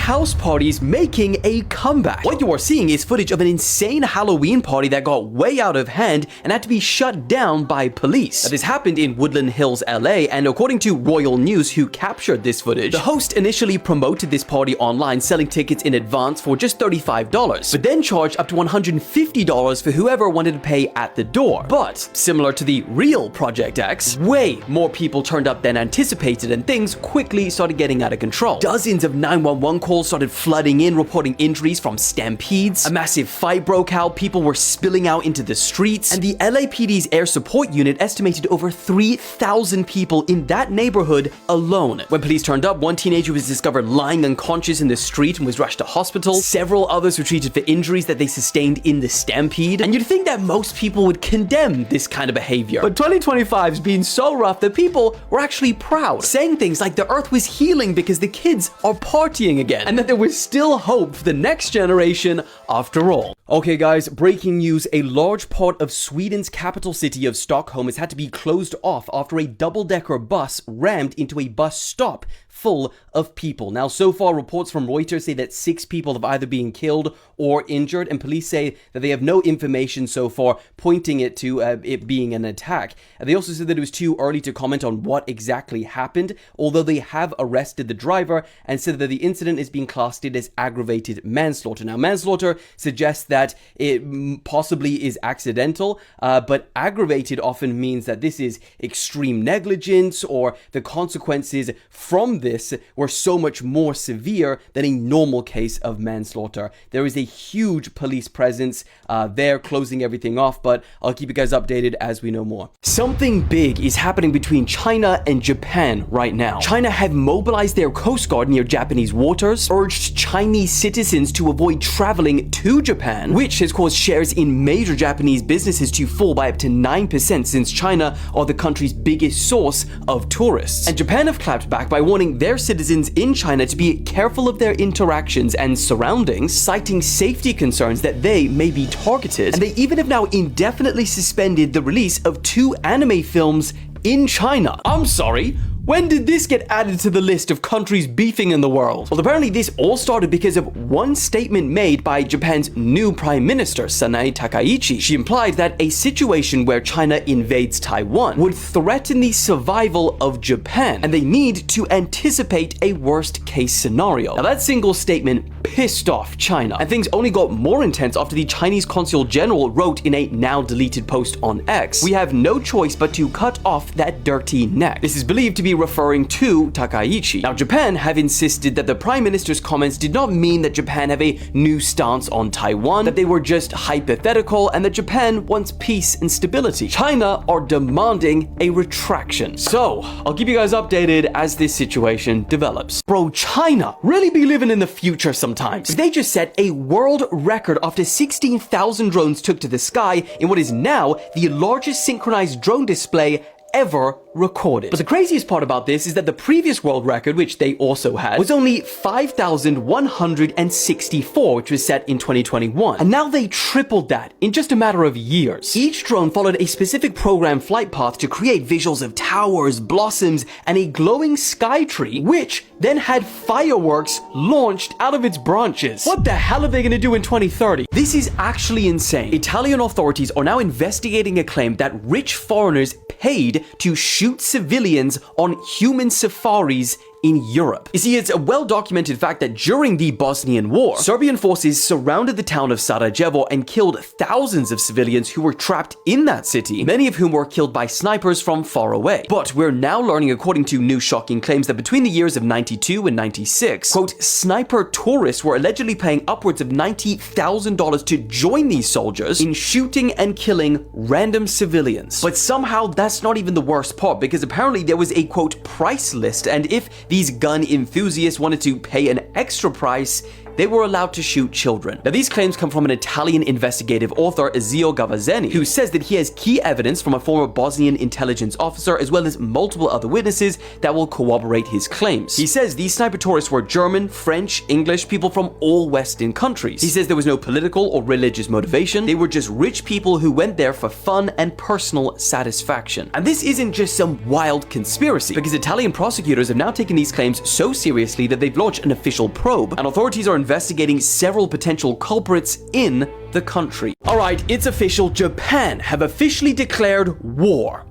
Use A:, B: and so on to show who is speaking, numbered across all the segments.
A: house parties making a comeback. What you are seeing is footage of an insane Halloween party that got way out of hand and had to be shut down by police. Now, this happened in Woodland Hills, LA, and according to Royal News, who captured this footage, the host initially promoted this party online, selling tickets in advance for just $35, but then charged up to $150 for whoever wanted to pay at the door. But similar to the real Project X, way more people turned up than anticipated, and things quickly started getting out of control. Dozens of 911 calls started flooding in, reporting injuries from stampedes. A massive fight broke out, people were spilling out into the streets, and the LAPD's air support unit estimated over 3,000 people in that neighborhood alone. When police turned up, one teenager was discovered lying unconscious in the street and was rushed to hospital. Several others were treated for injuries that they sustained in the stampede, and you'd think that most people would condemn this kind of behavior. But 2025's been so rough that people were actually proud, saying things like the earth was healing because the kids are partying again, and that there was still hope for the next generation after all. Okay guys, breaking news. A large part of Sweden's capital city of Stockholm has had to be closed off after a double-decker bus rammed into a bus stop full of people. Now, so far, reports from Reuters say that 6 people have either been killed or injured, and police say that they have no information so far pointing it to it being an attack. They also said that it was too early to comment on what exactly happened, although they have arrested the driver and said that the incident is being classed as aggravated manslaughter. Now, manslaughter suggests that it possibly is accidental, but aggravated often means that this is extreme negligence, or the consequences from this were so much more severe than a normal case of manslaughter. There is a huge police presence there closing everything off, but I'll keep you guys updated as we know more. Something big is happening between China and Japan right now. China have mobilized their coast guard near Japanese waters, urged Chinese citizens to avoid traveling to Japan, which has caused shares in major Japanese businesses to fall by up to 9% since China are the country's biggest source of tourists. And Japan have clapped back by warning their citizens in China to be careful of their interactions and surroundings, citing safety concerns that they may be targeted. And they even have now indefinitely suspended the release of 2 anime films in China. I'm sorry, when did this get added to the list of countries beefing in the world? Well, apparently this all started because of one statement made by Japan's new Prime Minister, Sanae Takaichi. She implied that a situation where China invades Taiwan would threaten the survival of Japan, and they need to anticipate a worst-case scenario. Now, that single statement pissed off China, and things only got more intense after the Chinese Consul General wrote in a now-deleted post on X, "We have no choice but to cut off that dirty neck." This is believed to be referring to Takaichi. Now, Japan have insisted that the Prime Minister's comments did not mean that Japan have a new stance on Taiwan, that they were just hypothetical, and that Japan wants peace and stability. China are demanding a retraction. So, I'll keep you guys updated as this situation develops. Bro, China really be living in the future sometimes. They just set a world record after 16,000 drones took to the sky in what is now the largest synchronized drone display ever recorded. But the craziest part about this is that the previous world record, which they also had, was only 5,164, which was set in 2021. And now they tripled that in just a matter of years. Each drone followed a specific program flight path to create visuals of towers, blossoms, and a glowing sky tree, which then had fireworks launched out of its branches. What the hell are they gonna do in 2030? This is actually insane. Italian authorities are now investigating a claim that rich foreigners paid to shoot civilians on human safaris in Europe. You see, it's a well-documented fact that during the Bosnian War, Serbian forces surrounded the town of Sarajevo and killed thousands of civilians who were trapped in that city, many of whom were killed by snipers from far away. But we're now learning, according to new shocking claims, that between the years of 92 and 96, quote, sniper tourists were allegedly paying upwards of $90,000 to join these soldiers in shooting and killing random civilians. But somehow that's not even the worst part, because apparently there was a, quote, price list, and if these gun enthusiasts wanted to pay an extra price, they were allowed to shoot children. Now, these claims come from an Italian investigative author, Ezio Gavazzeni, who says that he has key evidence from a former Bosnian intelligence officer as well as multiple other witnesses that will corroborate his claims. He says these sniper tourists were German, French, English, people from all Western countries. He says there was no political or religious motivation. They were just rich people who went there for fun and personal satisfaction. And this isn't just some wild conspiracy, because Italian prosecutors have now taken these claims so seriously that they've launched an official probe, and authorities are investigating several potential culprits in the country. Alright, it's official. Japan have officially declared war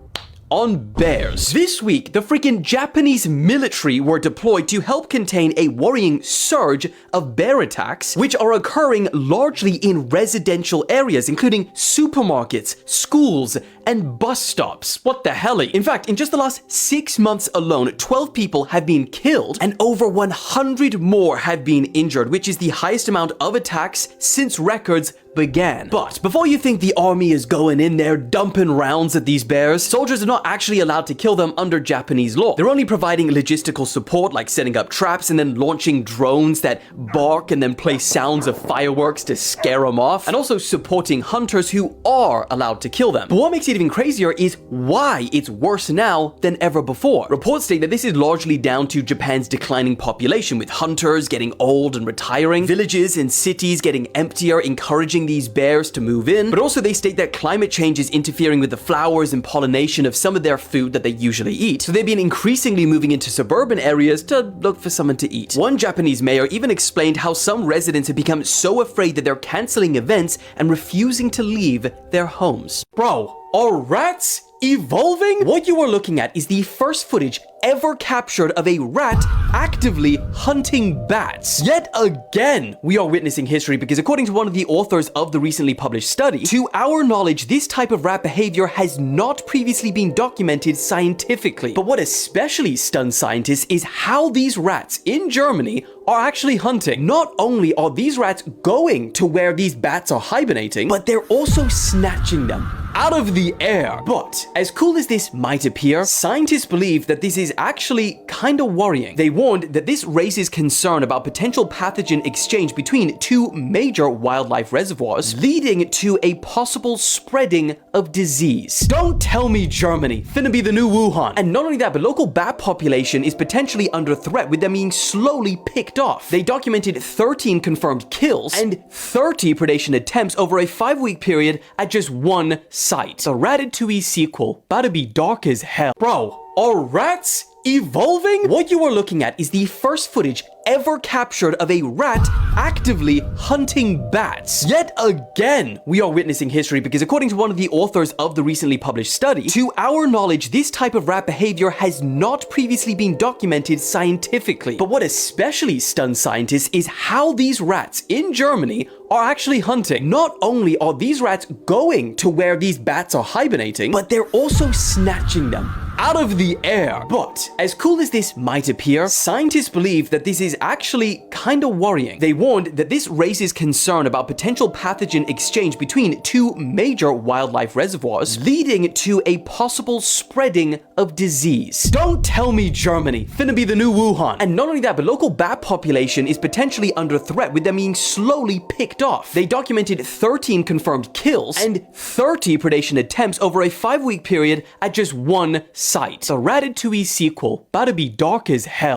A: on bears. This week, the freaking Japanese military were deployed to help contain a worrying surge of bear attacks, which are occurring largely in residential areas, including supermarkets, schools, and bus stops. What the hell? In fact, in just the last 6 months alone, 12 people have been killed and over 100 more have been injured, which is the highest amount of attacks since records began. But before you think the army is going in there dumping rounds at these bears, soldiers are not actually allowed to kill them under Japanese law. They're only providing logistical support, like setting up traps and then launching drones that bark and then play sounds of fireworks to scare them off, and also supporting hunters who are allowed to kill them. But what makes it even crazier is why it's worse now than ever before. Reports state that this is largely down to Japan's declining population, with hunters getting old and retiring, villages and cities getting emptier, encouraging these bears to move in. But also they state that climate change is interfering with the flowers and pollination of some of their food that they usually eat. So they've been increasingly moving into suburban areas to look for something to eat. One Japanese mayor even explained how some residents have become so afraid that they're canceling events and refusing to leave their homes. Bro, are rats evolving? What you are looking at is the first footage ever captured of a rat actively hunting bats. Yet again, we are witnessing history, because according to one of the authors of the recently published study, to our knowledge, this type of rat behavior has not previously been documented scientifically. But what especially stuns scientists is how these rats in Germany are actually hunting. Not only are these rats going to where these bats are hibernating, but they're also snatching them out of the air. But as cool as this might appear, scientists believe that this is actually kinda worrying. They warned that this raises concern about potential pathogen exchange between two major wildlife reservoirs, leading to a possible spreading of disease. Don't tell me Germany finna be the new Wuhan. And not only that, but local bat population is potentially under threat, with them being slowly picked off. They documented 13 confirmed kills and 30 predation attempts over a 5-week period at just one site. The Ratatouille sequel about to be dark as hell. Bro, are rats evolving? What you are looking at is the first footage ever captured of a rat actively hunting bats. Yet again, we are witnessing history, because according to one of the authors of the recently published study, to our knowledge, this type of rat behavior has not previously been documented scientifically. But what especially stuns scientists is how these rats in Germany are actually hunting. Not only are these rats going to where these bats are hibernating, but they're also snatching them out of the air. But as cool as this might appear, scientists believe that this is actually kinda worrying. They warned that this raises concern about potential pathogen exchange between two major wildlife reservoirs, leading to a possible spreading of disease. Don't tell me Germany finna be the new Wuhan. And not only that, but local bat population is potentially under threat, with them being slowly picked off. They documented 13 confirmed kills and 30 predation attempts over a 5-week period at just one site. The Ratatouille sequel about to be dark as hell.